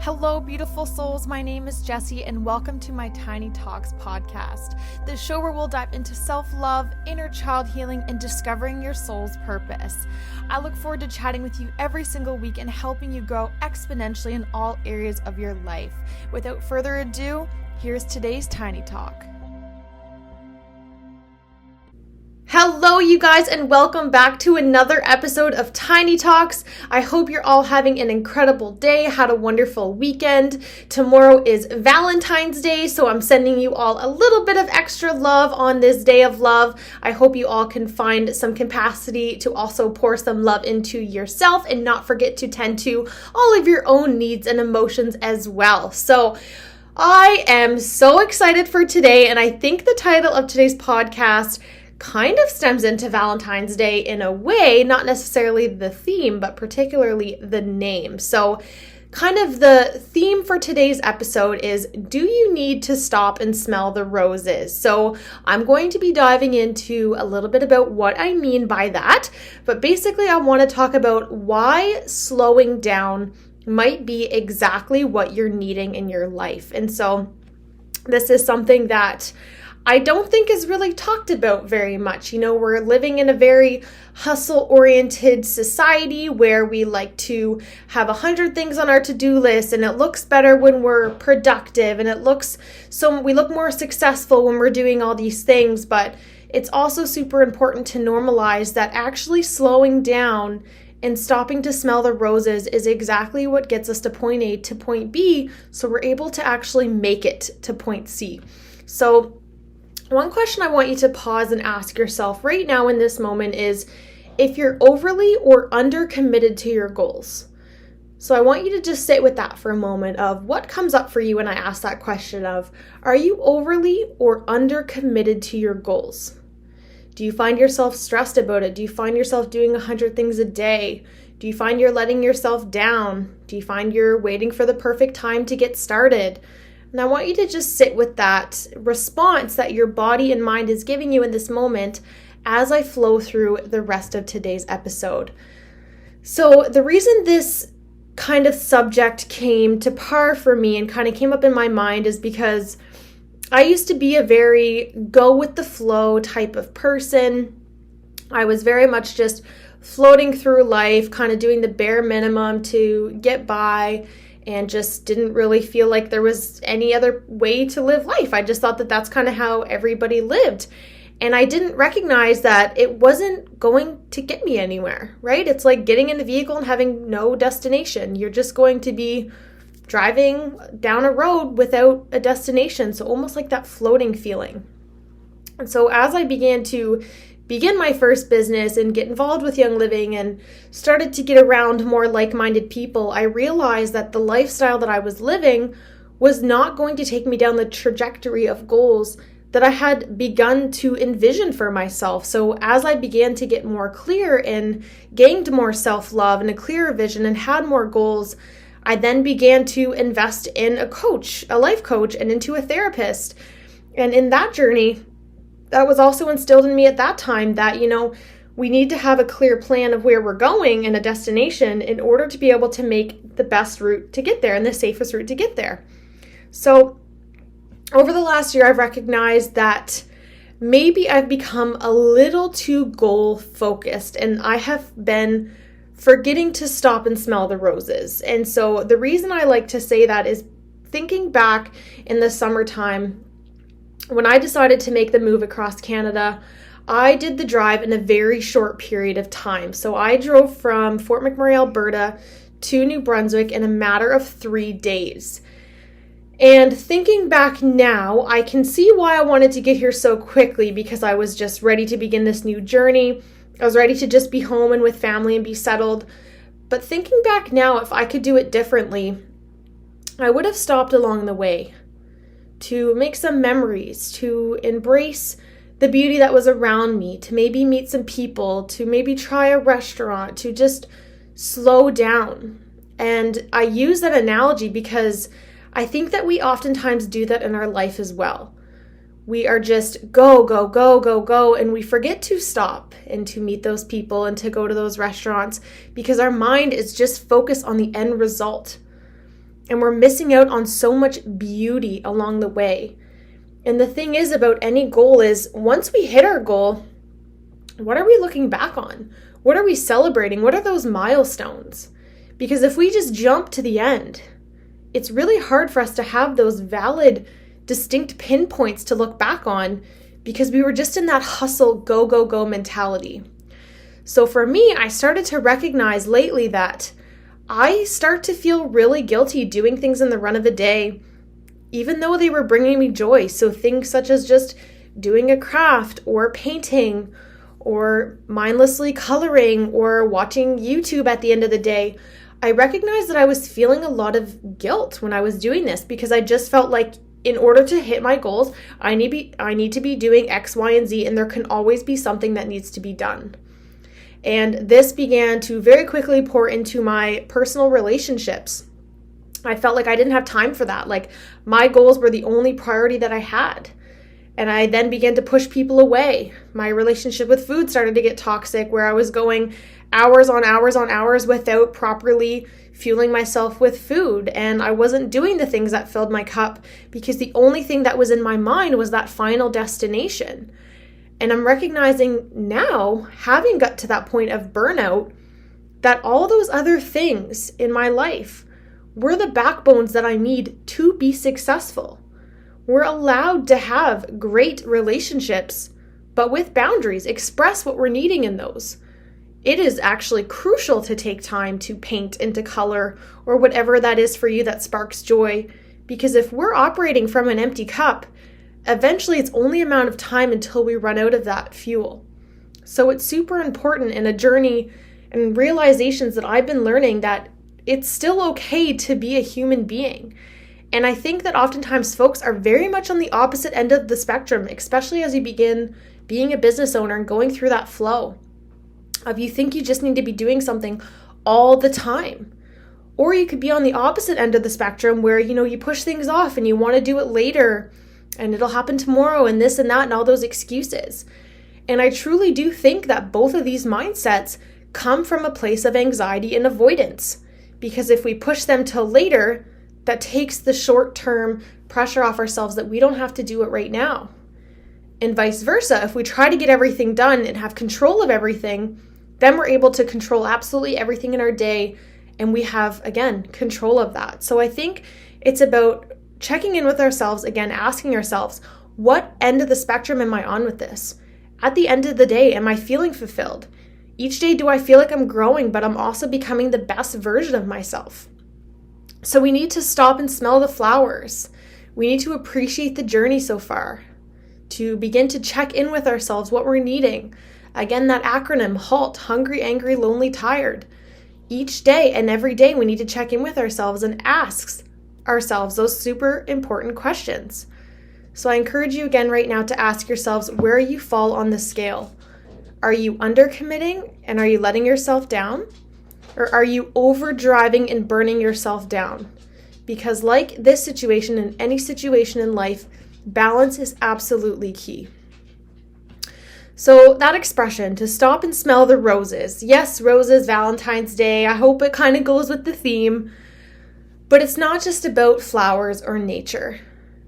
Hello, beautiful souls. My name is Jessie, and welcome to my Tiny Talks podcast, the show where we'll dive into self-love, inner child healing, and discovering your soul's purpose. I look forward to chatting with you every single week and helping you grow exponentially in all areas of your life. Without further ado, here's today's Tiny Talk. Hello, you guys, and welcome back to another episode of Tiny Talks. I hope you're all having an incredible day, had a wonderful weekend. Tomorrow is Valentine's Day, so I'm sending you all a little bit of extra love on this day of love. I hope you all can find some capacity to also pour some love into yourself and not forget to tend to all of your own needs and emotions as well. So I am so excited for today, and I think the title of today's podcast kind of stems into Valentine's Day in a way, not necessarily the theme, but particularly the name. So kind of the theme for today's episode is, do you need to stop and smell the roses? So I'm going to be diving into a little bit about what I mean by that, but basically I want to talk about why slowing down might be exactly what you're needing in your life. And so this is something that I don't think is really talked about very much. You know, we're living in a very hustle-oriented society where we like to have 100 things on our to-do list, and it looks better when we're productive, and we look more successful when we're doing all these things. But it's also super important to normalize that actually slowing down and stopping to smell the roses is exactly what gets us to point A to point B, so we're able to actually make it to point C. So one question I want you to pause and ask yourself right now in this moment is if you're overly or under committed to your goals. So I want you to just sit with that for a moment of what comes up for you when I ask that question of, are you overly or under committed to your goals? Do you find yourself stressed about it? Do you find yourself doing 100 things a day? Do you find you're letting yourself down? Do you find you're waiting for the perfect time to get started? And I want you to just sit with that response that your body and mind is giving you in this moment as I flow through the rest of today's episode. So the reason this kind of subject came to par for me and kind of came up in my mind is because I used to be a very go with the flow type of person. I was very much just floating through life, kind of doing the bare minimum to get by, and just didn't really feel like there was any other way to live life. I just thought that that's kind of how everybody lived. And I didn't recognize that it wasn't going to get me anywhere, right? It's like getting in a vehicle and having no destination. You're just going to be driving down a road without a destination. So almost like that floating feeling. And so as I began my first business and get involved with Young Living and started to get around more like-minded people, I realized that the lifestyle that I was living was not going to take me down the trajectory of goals that I had begun to envision for myself. So as I began to get more clear and gained more self-love and a clearer vision and had more goals, I then began to invest in a coach, a life coach, and into a therapist. And in that journey, that was also instilled in me at that time that, we need to have a clear plan of where we're going and a destination in order to be able to make the best route to get there and the safest route to get there. So over the last year, I've recognized that maybe I've become a little too goal focused and I have been forgetting to stop and smell the roses. And so the reason I like to say that is thinking back in the summertime, when I decided to make the move across Canada, I did the drive in a very short period of time. So I drove from Fort McMurray, Alberta to New Brunswick in a matter of 3 days. And thinking back now, I can see why I wanted to get here so quickly, because I was just ready to begin this new journey. I was ready to just be home and with family and be settled. But thinking back now, if I could do it differently, I would have stopped along the way to make some memories, to embrace the beauty that was around me, to maybe meet some people, to maybe try a restaurant, to just slow down. And I use that analogy because I think that we oftentimes do that in our life as well. We are just go, go, go, go, go, and we forget to stop and to meet those people and to go to those restaurants because our mind is just focused on the end result. And we're missing out on so much beauty along the way. And the thing is about any goal is once we hit our goal, what are we looking back on? What are we celebrating? What are those milestones? Because if we just jump to the end, it's really hard for us to have those valid, distinct pinpoints to look back on because we were just in that hustle, go, go, go mentality. So for me, I started to recognize lately that I start to feel really guilty doing things in the run of the day, even though they were bringing me joy. So things such as just doing a craft or painting or mindlessly coloring or watching YouTube at the end of the day. I recognized that I was feeling a lot of guilt when I was doing this because I just felt like in order to hit my goals, I need to be doing X, Y, and Z, and there can always be something that needs to be done. And this began to very quickly pour into my personal relationships. I felt like I didn't have time for that. Like my goals were the only priority that I had. And I then began to push people away. My relationship with food started to get toxic where I was going hours on hours on hours without properly fueling myself with food. And I wasn't doing the things that filled my cup because the only thing that was in my mind was that final destination. And I'm recognizing now, having got to that point of burnout, that all those other things in my life were the backbones that I need to be successful. We're allowed to have great relationships, but with boundaries, express what we're needing in those. It is actually crucial to take time to paint and to color or whatever that is for you that sparks joy, because if we're operating from an empty cup, eventually it's only a amount of time until we run out of that fuel. So it's super important in a journey and realizations that I've been learning that it's still okay to be a human being. And I think that oftentimes folks are very much on the opposite end of the spectrum, especially as you begin being a business owner and going through that flow of you think you just need to be doing something all the time. Or you could be on the opposite end of the spectrum where, you push things off and you want to do it later and it'll happen tomorrow and this and that and all those excuses. And I truly do think that both of these mindsets come from a place of anxiety and avoidance. Because if we push them till later, that takes the short-term pressure off ourselves that we don't have to do it right now. And vice versa, if we try to get everything done and have control of everything, then we're able to control absolutely everything in our day, and we have, again, control of that. So I think it's about checking in with ourselves, again, asking ourselves, what end of the spectrum am I on with this? At the end of the day, am I feeling fulfilled? Each day, do I feel like I'm growing, but I'm also becoming the best version of myself? So we need to stop and smell the flowers. We need to appreciate the journey so far, to begin to check in with ourselves, what we're needing. Again, that acronym, HALT, hungry, angry, lonely, tired. Each day and every day, we need to check in with ourselves and ask ourselves those super important questions. So I encourage you again right now to ask yourselves where you fall on the scale. Are you undercommitting and are you letting yourself down? Or are you overdriving and burning yourself down? Because like this situation and any situation in life, balance is absolutely key. So that expression, to stop and smell the roses. Yes, roses, Valentine's Day. I hope it kind of goes with the theme. But it's not just about flowers or nature.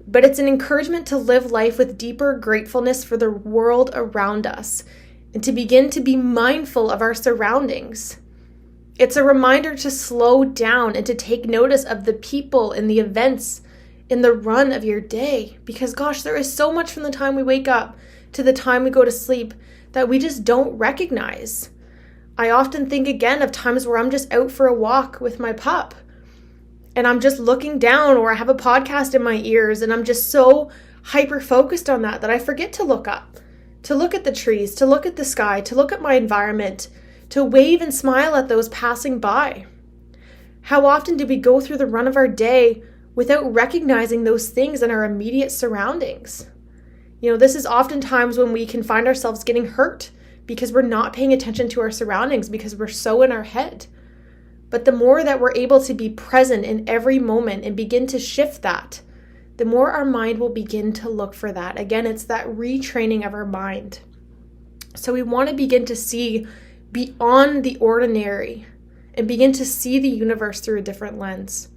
But it's an encouragement to live life with deeper gratefulness for the world around us and to begin to be mindful of our surroundings. It's a reminder to slow down and to take notice of the people and the events in the run of your day. Because gosh, there is so much from the time we wake up to the time we go to sleep that we just don't recognize. I often think again of times where I'm just out for a walk with my pup and I'm just looking down or I have a podcast in my ears and I'm just so hyper focused on that I forget to look up, to look at the trees, to look at the sky, to look at my environment, to wave and smile at those passing by. How often do we go through the run of our day without recognizing those things in our immediate surroundings? This is oftentimes when we can find ourselves getting hurt because we're not paying attention to our surroundings because we're so in our head. But the more that we're able to be present in every moment and begin to shift that, the more our mind will begin to look for that. Again, it's that retraining of our mind. So we want to begin to see beyond the ordinary and begin to see the universe through a different lens.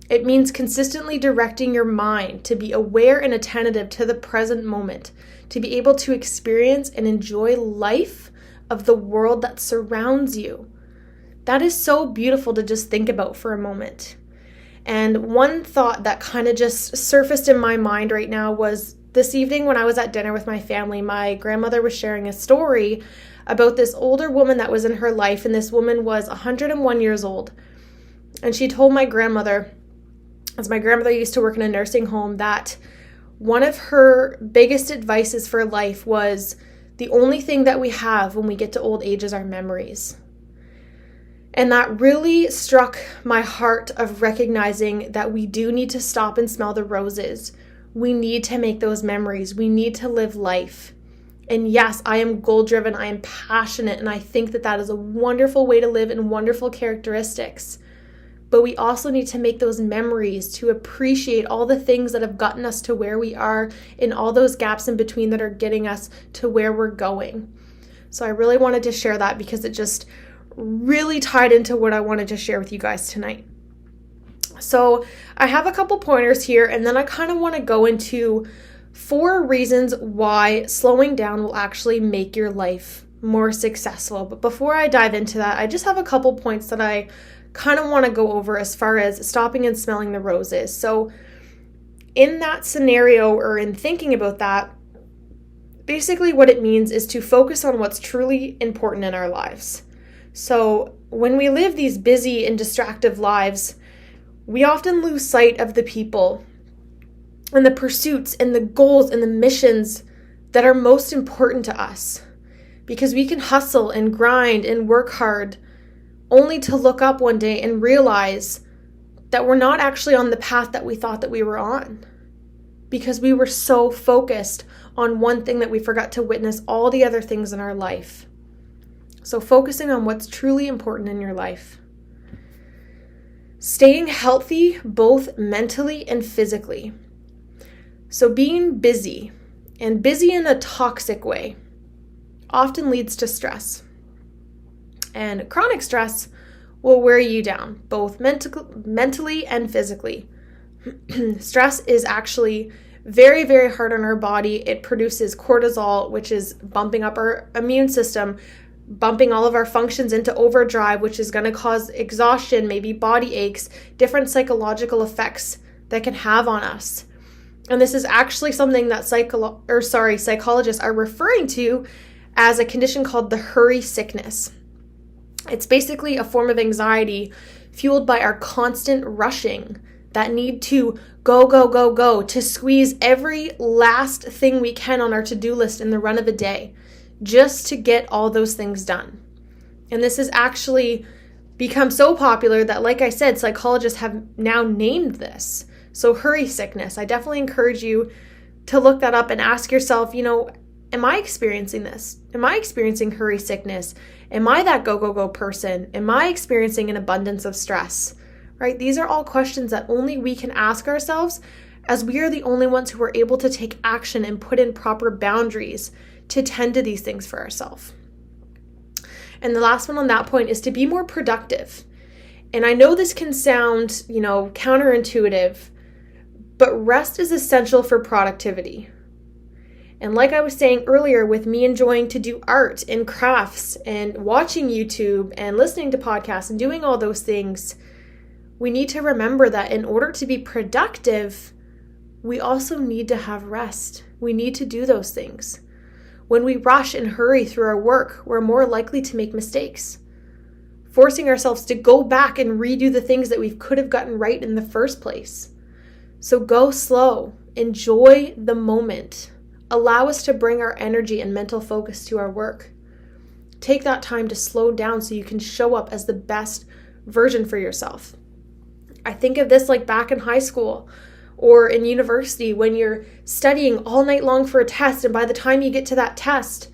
It means consistently directing your mind to be aware and attentive to the present moment, to be able to experience and enjoy life of the world that surrounds you. That is so beautiful to just think about for a moment. And one thought that kind of just surfaced in my mind right now was this evening when I was at dinner with my family, my grandmother was sharing a story about this older woman that was in her life, and this woman was 101 years old. And she told my grandmother, as my grandmother used to work in a nursing home, that one of her biggest advices for life was the only thing that we have when we get to old age is our memories. And that really struck my heart of recognizing that we do need to stop and smell the roses. We need to make those memories. We need to live life. And yes, I am goal-driven. I am passionate. And I think that that is a wonderful way to live and wonderful characteristics. But we also need to make those memories to appreciate all the things that have gotten us to where we are and all those gaps in between that are getting us to where we're going. So I really wanted to share that because it just really tied into what I wanted to share with you guys tonight. So I have a couple pointers here, and then I kind of want to go into 4 reasons why slowing down will actually make your life more successful. But before I dive into that, I just have a couple points that I kind of want to go over as far as stopping and smelling the roses. So in that scenario, or in thinking about that, basically what it means is to focus on what's truly important in our lives. So when we live these busy and distractive lives, we often lose sight of the people and the pursuits and the goals and the missions that are most important to us, because we can hustle and grind and work hard only to look up one day and realize that we're not actually on the path that we thought that we were on, because we were so focused on one thing that we forgot to witness all the other things in our life. So focusing on what's truly important in your life. Staying healthy, both mentally and physically. So being busy, and busy in a toxic way, often leads to stress. And chronic stress will wear you down, both mentally and physically. Stress is actually very, very hard on our body. It produces cortisol, which is bumping up our immune system, bumping all of our functions into overdrive, which is going to cause exhaustion, maybe body aches, different psychological effects that can have on us. And this is actually something that psychologists are referring to as a condition called the hurry sickness. It's basically a form of anxiety fueled by our constant rushing, that need to go, go, go, go, to squeeze every last thing we can on our to-do list in the run of a day, just to get all those things done. And this has actually become so popular that, like I said, psychologists have now named this. So hurry sickness, I definitely encourage you to look that up and ask yourself, am I experiencing this? Am I experiencing hurry sickness? Am I that go, go, go person? Am I experiencing an abundance of stress? Right? These are all questions that only we can ask ourselves, as we are the only ones who are able to take action and put in proper boundaries to tend to these things for ourselves. And the last one on that point is to be more productive. And I know this can sound, counterintuitive, but rest is essential for productivity. And like I was saying earlier, with me enjoying to do art and crafts and watching YouTube and listening to podcasts and doing all those things, we need to remember that in order to be productive, we also need to have rest. We need to do those things. When we rush and hurry through our work, we're more likely to make mistakes, forcing ourselves to go back and redo the things that we could have gotten right in the first place. So go slow, enjoy the moment. Allow us to bring our energy and mental focus to our work. Take that time to slow down so you can show up as the best version for yourself. I think of this like back in high school or in university when you're studying all night long for a test, and by the time you get to that test,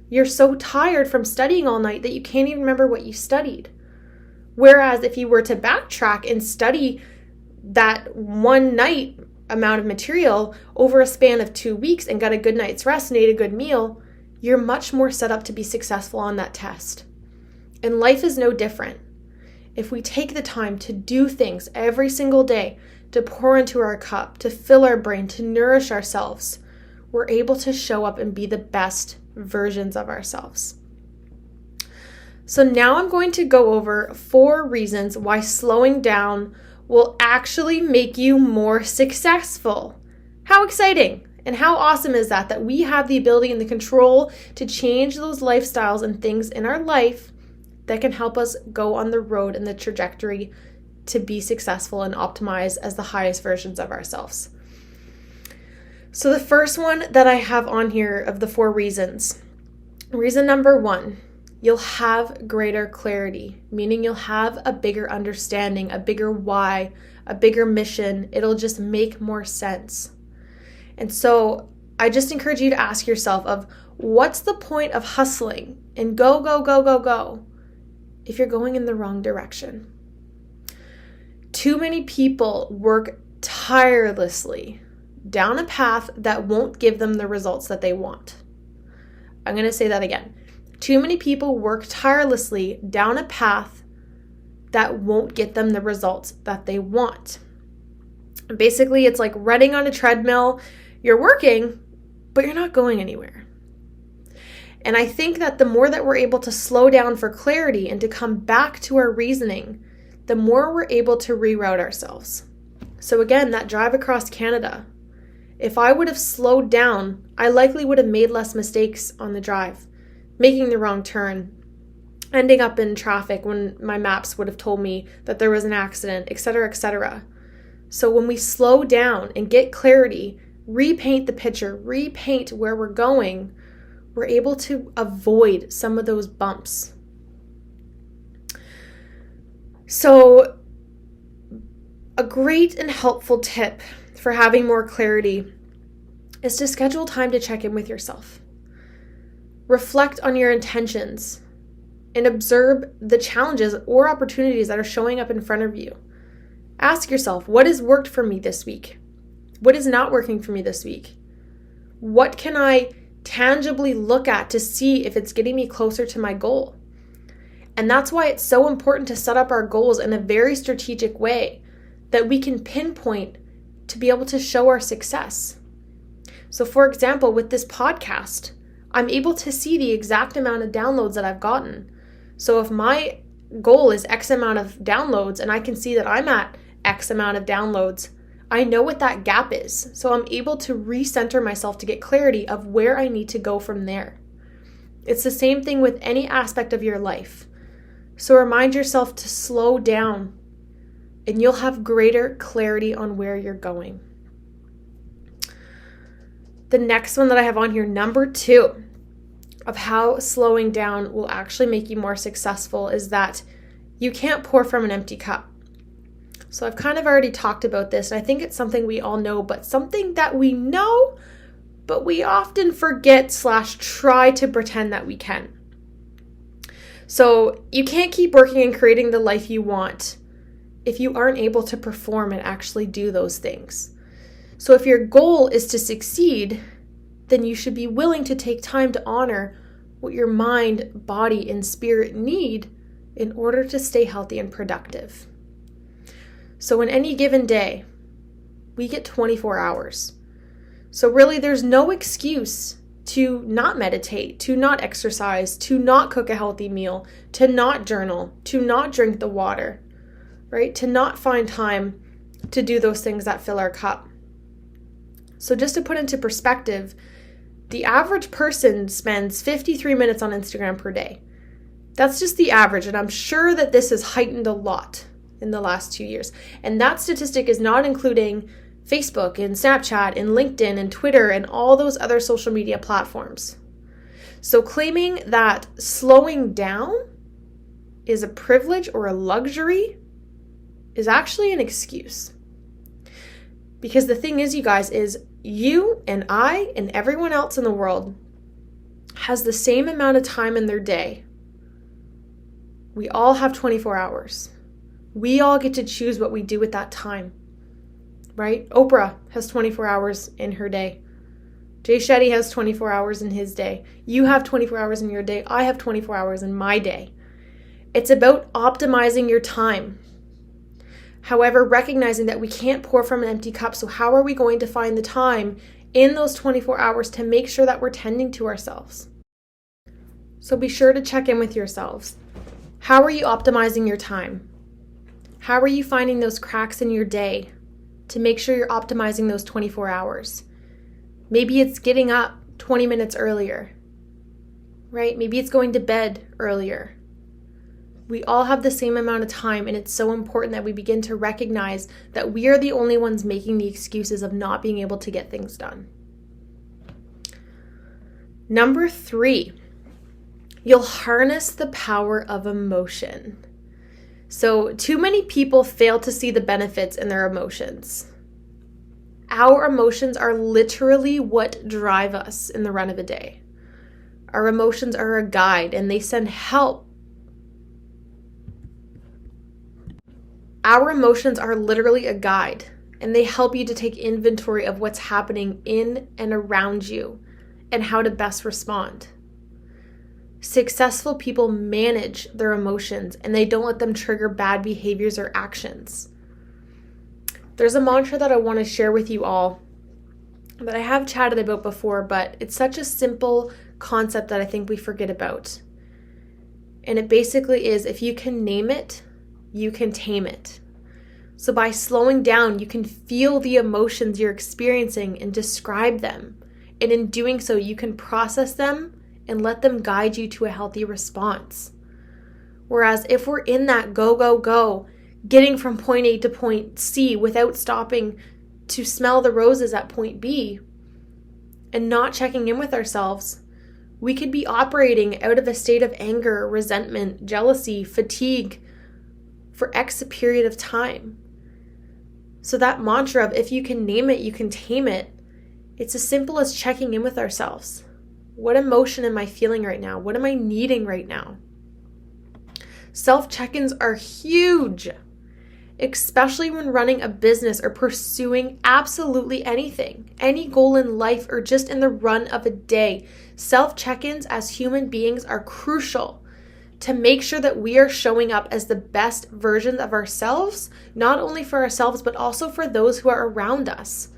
you're so tired from studying all night that you can't even remember what you studied. Whereas if you were to backtrack and study that one night amount of material over a span of 2 weeks and got a good night's rest and ate a good meal, you're much more set up to be successful on that test. And life is no different. if we take the time to do things every single day, to pour into our cup, to fill our brain, to nourish ourselves, we're able to show up and be the best versions of ourselves. So now I'm going to go over 4 reasons why slowing down will actually make you more successful. How exciting! And how awesome is that we have the ability and the control to change those lifestyles and things in our life that can help us go on the road and the trajectory to be successful and optimize as the highest versions of ourselves. So the first one that I have on here of the 4 reasons, reason number 1, you'll have greater clarity, meaning you'll have a bigger understanding, a bigger why, a bigger mission. It'll just make more sense. And so I just encourage you to ask yourself of what's the point of hustling and go, if you're going in the wrong direction? Too many people work tirelessly down a path that won't give them the results that they want. I'm going to say that again. Too many people work tirelessly down a path that won't get them the results that they want. Basically, it's like running on a treadmill. You're working, but you're not going anywhere. And I think that the more that we're able to slow down for clarity and to come back to our reasoning, the more we're able to reroute ourselves. So again, that drive across Canada, if I would have slowed down, I likely would have made less mistakes on the drive, making the wrong turn, ending up in traffic when my maps would have told me that there was an accident, etc., etc. So when we slow down and get clarity, repaint the picture, repaint where we're going, we're able to avoid some of those bumps. So a great and helpful tip for having more clarity is to schedule time to check in with yourself. Reflect on your intentions and observe the challenges or opportunities that are showing up in front of you. Ask yourself, what has worked for me this week? What is not working for me this week? What can I tangibly look at to see if it's getting me closer to my goal? And that's why it's so important to set up our goals in a very strategic way that we can pinpoint to be able to show our success. So for example, with this podcast, I'm able to see the exact amount of downloads that I've gotten. So if my goal is X amount of downloads and I can see that I'm at X amount of downloads, I know what that gap is. So I'm able to recenter myself to get clarity of where I need to go from there. It's the same thing with any aspect of your life. So remind yourself to slow down and you'll have greater clarity on where you're going. The next one that I have on here, number 2, of how slowing down will actually make you more successful is that you can't pour from an empty cup. So I've kind of already talked about this, and I think it's something we all know, but something that we know, but we often forget / try to pretend that we can. So you can't keep working and creating the life you want if you aren't able to perform and actually do those things. So if your goal is to succeed, then you should be willing to take time to honor what your mind, body, and spirit need in order to stay healthy and productive. So in any given day, we get 24 hours. So really there's no excuse to not meditate, to not exercise, to not cook a healthy meal, to not journal, to not drink the water, right? To not find time to do those things that fill our cup. So just to put into perspective, the average person spends 53 minutes on Instagram per day. That's just the average, and I'm sure that this has heightened a lot in the last 2 years. And that statistic is not including Facebook and Snapchat and LinkedIn and Twitter and all those other social media platforms. So claiming that slowing down is a privilege or a luxury is actually an excuse. Because the thing is, you guys, is you and I and everyone else in the world has the same amount of time in their day. We all have 24 hours. We all get to choose what we do with that time, right? Oprah has 24 hours in her day. Jay Shetty has 24 hours in his day. You have 24 hours in your day. I have 24 hours in my day. It's about optimizing your time. However, recognizing that we can't pour from an empty cup, so how are we going to find the time in those 24 hours to make sure that we're tending to ourselves? So be sure to check in with yourselves. How are you optimizing your time? How are you finding those cracks in your day to make sure you're optimizing those 24 hours? Maybe it's getting up 20 minutes earlier, right? Maybe it's going to bed earlier. We all have the same amount of time, and it's so important that we begin to recognize that we are the only ones making the excuses of not being able to get things done. Number 3, you'll harness the power of emotion. So too many people fail to see the benefits in their emotions. Our emotions are literally what drive us in the run of a day. Our emotions are a guide, and they send help. Our emotions are literally a guide, and they help you to take inventory of what's happening in and around you and how to best respond. Successful people manage their emotions, and they don't let them trigger bad behaviors or actions. There's a mantra that I want to share with you all that I have chatted about before, but it's such a simple concept that I think we forget about. And it basically is, if you can name it, you can tame it. So by slowing down, you can feel the emotions you're experiencing and describe them. And in doing so, you can process them and let them guide you to a healthy response. Whereas if we're in that go, go, go, getting from point A to point C without stopping to smell the roses at point B and not checking in with ourselves, we could be operating out of a state of anger, resentment, jealousy, fatigue for X period of time. So that mantra of if you can name it, you can tame it, it's as simple as checking in with ourselves. What emotion am I feeling right now? What am I needing right now? Self-check-ins are huge, especially when running a business or pursuing absolutely anything, any goal in life or just in the run of a day. Self-check-ins as human beings are crucial to make sure that we are showing up as the best version of ourselves, not only for ourselves, but also for those who are around us.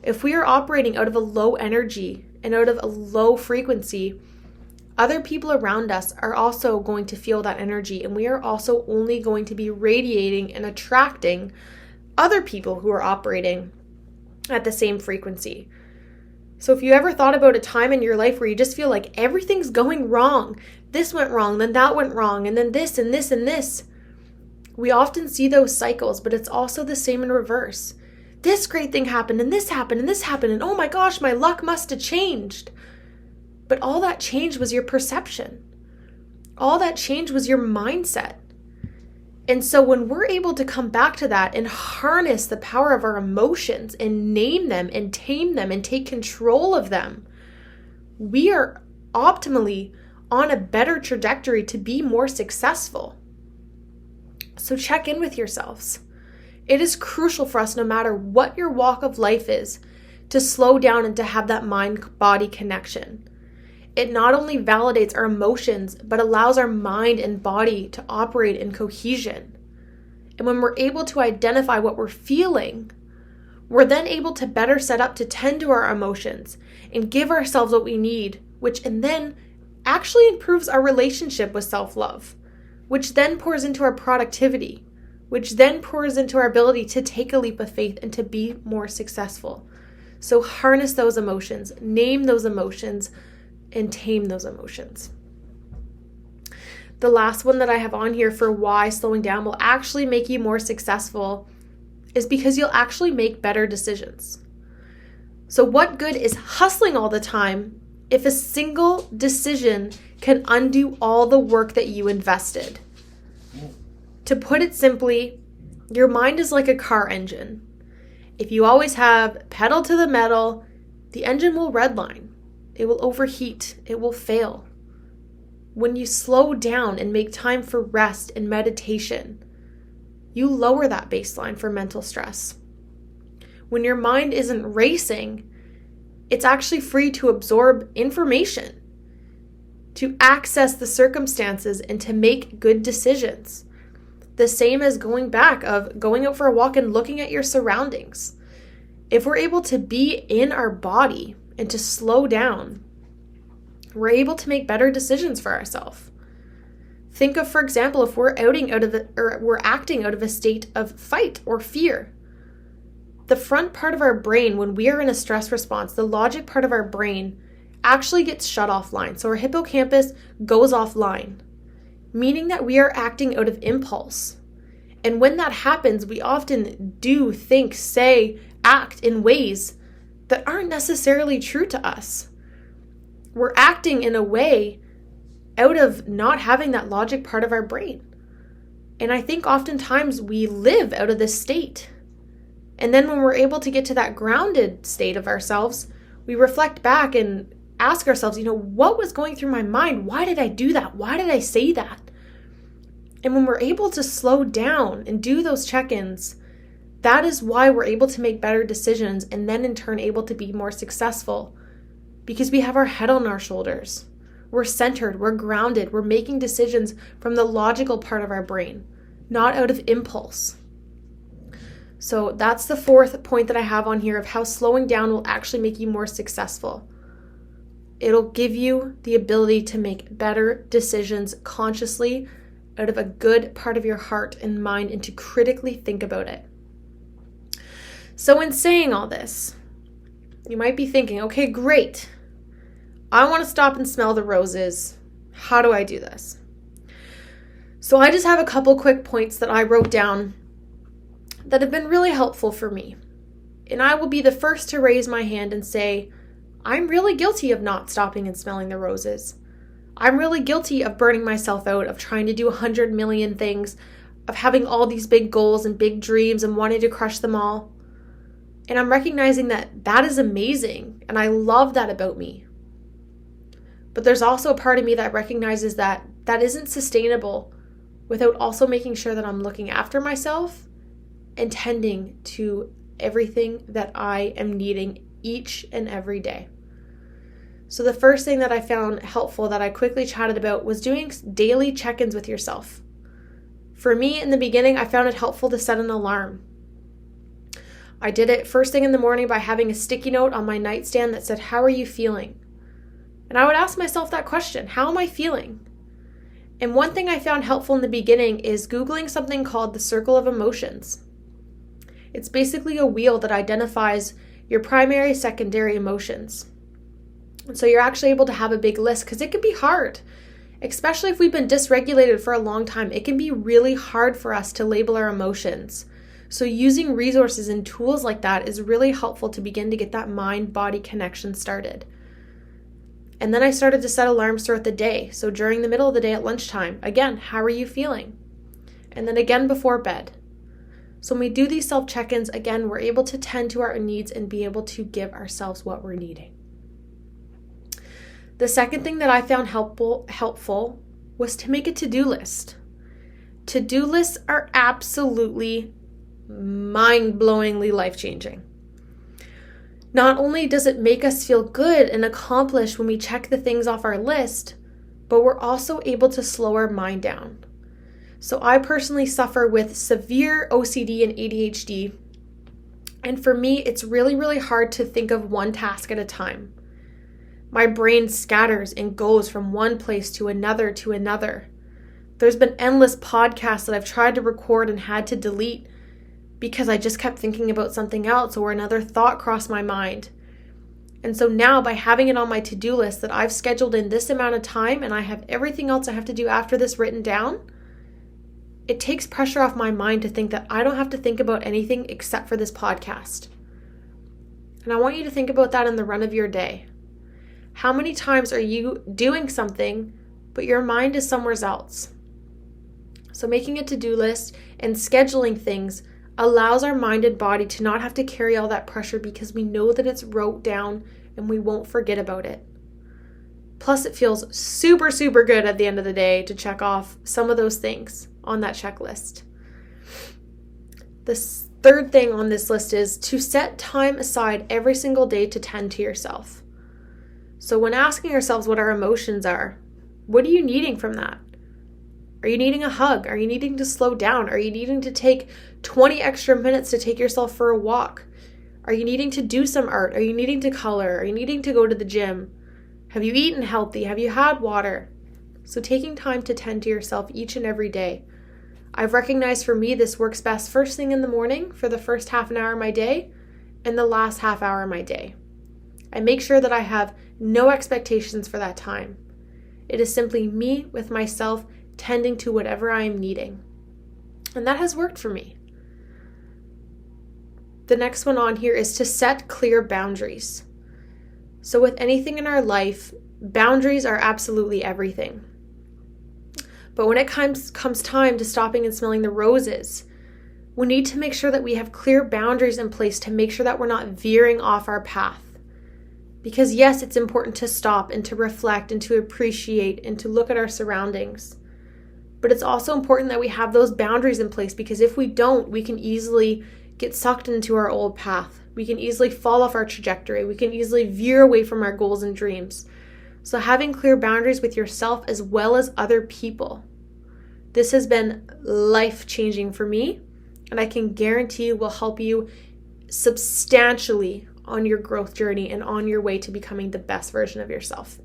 If we are operating out of a low energy and out of a low frequency, other people around us are also going to feel that energy, and we are also only going to be radiating and attracting other people who are operating at the same frequency. So if you ever thought about a time in your life where you just feel like everything's going wrong, this went wrong, then that went wrong, and then this and this and this, we often see those cycles, but it's also the same in reverse. This great thing happened, and this happened, and this happened, and oh my gosh, my luck must have changed. But all that change was your perception. All that change was your mindset. And so when we're able to come back to that and harness the power of our emotions and name them and tame them and take control of them, we are optimally on a better trajectory to be more successful. So check in with yourselves. It is crucial for us, no matter what your walk of life is, to slow down and to have that mind-body connection. It not only validates our emotions, but allows our mind and body to operate in cohesion. And when we're able to identify what we're feeling, we're then able to better set up to tend to our emotions and give ourselves what we need, which and then actually improves our relationship with self-love, which then pours into our productivity, which then pours into our ability to take a leap of faith and to be more successful. So harness those emotions, name those emotions, and tame those emotions. The last one that I have on here for why slowing down will actually make you more successful is because you'll actually make better decisions. So what good is hustling all the time if a single decision can undo all the work that you invested? To put it simply, your mind is like a car engine. If you always have pedal to the metal, the engine will redline. It will overheat. It will fail. When you slow down and make time for rest and meditation, you lower that baseline for mental stress. When your mind isn't racing, it's actually free to absorb information. to access the circumstances and to make good decisions. The same as going out for a walk and looking at your surroundings. If we're able to be in our body and to slow down, we're able to make better decisions for ourselves. Think of, for example, if we're acting out of a state of fight or fear. The front part of our brain, when we are in a stress response, the logic part of our brain actually gets shut offline. So our hippocampus goes offline, meaning that we are acting out of impulse. And when that happens, we often do think, say, act in ways that aren't necessarily true to us. We're acting in a way out of not having that logic part of our brain. And I think oftentimes we live out of this state. And then when we're able to get to that grounded state of ourselves, we reflect back and ask ourselves, what was going through my mind? Why did I do that? Why did I say that? And when we're able to slow down and do those check-ins, that is why we're able to make better decisions and then in turn able to be more successful, because we have our head on our shoulders. We're centered, we're grounded, we're making decisions from the logical part of our brain, not out of impulse. So that's the fourth point that I have on here of how slowing down will actually make you more successful. It'll give you the ability to make better decisions consciously out of a good part of your heart and mind and to critically think about it. So in saying all this, you might be thinking, okay, great. I want to stop and smell the roses. How do I do this? So I just have a couple quick points that I wrote down that have been really helpful for me. And I will be the first to raise my hand and say, I'm really guilty of not stopping and smelling the roses. I'm really guilty of burning myself out, of trying to do 100 million things, of having all these big goals and big dreams and wanting to crush them all. And I'm recognizing that that is amazing, and I love that about me. But there's also a part of me that recognizes that that isn't sustainable without also making sure that I'm looking after myself and tending to everything that I am needing each and every day. So the first thing that I found helpful that I quickly chatted about was doing daily check-ins with yourself. For me, in the beginning, I found it helpful to set an alarm. I did it first thing in the morning by having a sticky note on my nightstand that said, "How are you feeling?" And I would ask myself that question, how am I feeling? And one thing I found helpful in the beginning is Googling something called the circle of emotions. It's basically a wheel that identifies your primary, secondary emotions. And so you're actually able to have a big list because it can be hard, especially if we've been dysregulated for a long time. It can be really hard for us to label our emotions. So using resources and tools like that is really helpful to begin to get that mind-body connection started. And then I started to set alarms throughout the day. So during the middle of the day at lunchtime, again, how are you feeling? And then again before bed. So when we do these self-check-ins, again, we're able to tend to our needs and be able to give ourselves what we're needing. The second thing that I found helpful was to make a to-do list. To-do lists are absolutely mind-blowingly life-changing. Not only does it make us feel good and accomplished when we check the things off our list, but we're also able to slow our mind down. So I personally suffer with severe OCD and ADHD. And for me, it's really, really hard to think of one task at a time. My brain scatters and goes from one place to another to another. There's been endless podcasts that I've tried to record and had to delete because I just kept thinking about something else or another thought crossed my mind. And so now by having it on my to-do list that I've scheduled in this amount of time and I have everything else I have to do after this written down, it takes pressure off my mind to think that I don't have to think about anything except for this podcast. And I want you to think about that in the run of your day. How many times are you doing something, but your mind is somewhere else? So making a to-do list and scheduling things allows our mind and body to not have to carry all that pressure because we know that it's wrote down and we won't forget about it. Plus, it feels super, super good at the end of the day to check off some of those things on that checklist. The third thing on this list is to set time aside every single day to tend to yourself. So when asking ourselves what our emotions are, What are you needing from that? Are you needing a hug? Are you needing to slow down? Are you needing to take 20 extra minutes to take yourself for a walk? Are you needing to do some art? Are you needing to color? Are you needing to go to the gym? Have you eaten healthy? Have you had water? So taking time to tend to yourself each and every day. I've recognized for me this works best first thing in the morning for the first half an hour of my day and the last half hour of my day. I make sure that I have no expectations for that time. It is simply me with myself tending to whatever I am needing. And that has worked for me. The next one on here is to set clear boundaries. So with anything in our life, boundaries are absolutely everything. But when it comes time to stopping and smelling the roses, we need to make sure that we have clear boundaries in place to make sure that we're not veering off our path. Because yes, it's important to stop and to reflect and to appreciate and to look at our surroundings. But it's also important that we have those boundaries in place, because if we don't, we can easily get sucked into our old path. We can easily fall off our trajectory. We can easily veer away from our goals and dreams. So having clear boundaries with yourself as well as other people. This has been life-changing for me, and I can guarantee will help you substantially on your growth journey and on your way to becoming the best version of yourself.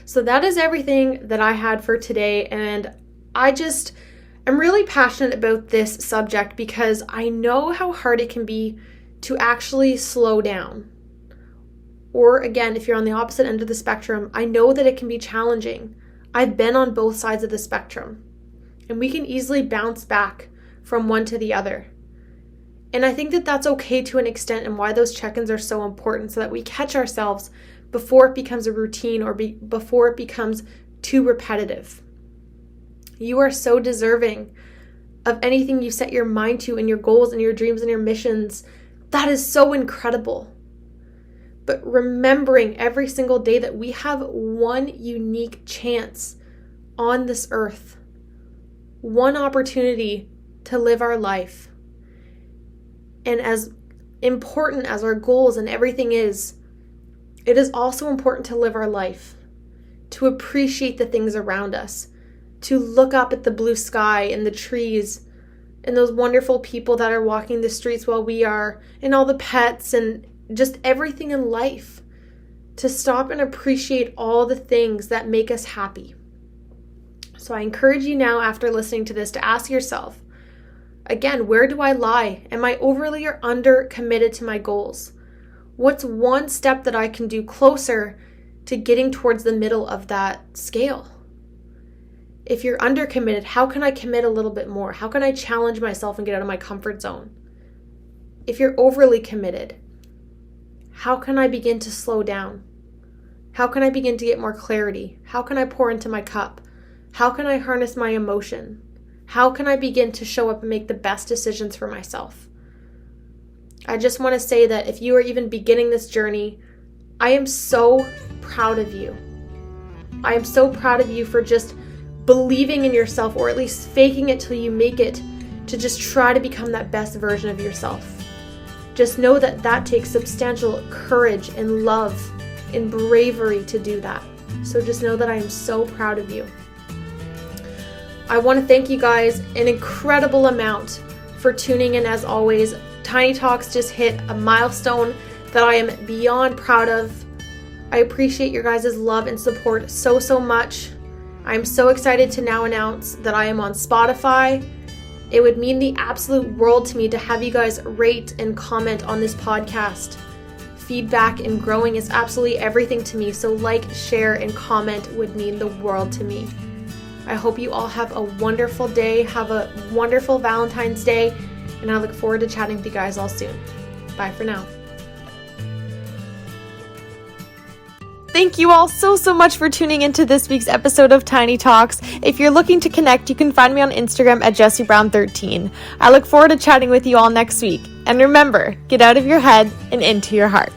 So that is everything that I had for today, and I'm really passionate about this subject because I know how hard it can be to actually slow down. Or again, if you're on the opposite end of the spectrum, I know that it can be challenging. I've been on both sides of the spectrum, and we can easily bounce back from one to the other. And I think that that's okay to an extent, and why those check-ins are so important, so that we catch ourselves before it becomes a routine or before it becomes too repetitive. You are so deserving of anything you set your mind to, and your goals and your dreams and your missions. That is so incredible. But remembering every single day that we have one unique chance on this earth, one opportunity to live our life. And as important as our goals and everything is, it is also important to live our life, to appreciate the things around us, to look up at the blue sky and the trees and those wonderful people that are walking the streets while we are, and all the pets and just everything in life, to stop and appreciate all the things that make us happy. So I encourage you now, after listening to this, to ask yourself, again, where do I lie? Am I overly or under committed to my goals? What's one step that I can do closer to getting towards the middle of that scale? If you're under committed, how can I commit a little bit more? How can I challenge myself and get out of my comfort zone? If you're overly committed, how can I begin to slow down? How can I begin to get more clarity? How can I pour into my cup? How can I harness my emotion? How can I begin to show up and make the best decisions for myself? I just want to say that if you are even beginning this journey, I am so proud of you. I am so proud of you for just believing in yourself, or at least faking it till you make it, to just try to become that best version of yourself. Just know that that takes substantial courage and love and bravery to do that. So just know that I am so proud of you. I want to thank you guys an incredible amount for tuning in as always. Tiny Talks just hit a milestone that I am beyond proud of. I appreciate your guys' love and support so much. I'm so excited to now announce that I am on Spotify. It would mean the absolute world to me to have you guys rate and comment on this podcast. Feedback and growing is absolutely everything to me, so like, share, and comment would mean the world to me. I hope you all have a wonderful day, have a wonderful Valentine's Day, and I look forward to chatting with you guys all soon. Bye for now. Thank you all so much for tuning into this week's episode of Tiny Talks. If you're looking to connect, you can find me on Instagram at JessieBrown13. I look forward to chatting with you all next week. And remember, get out of your head and into your heart.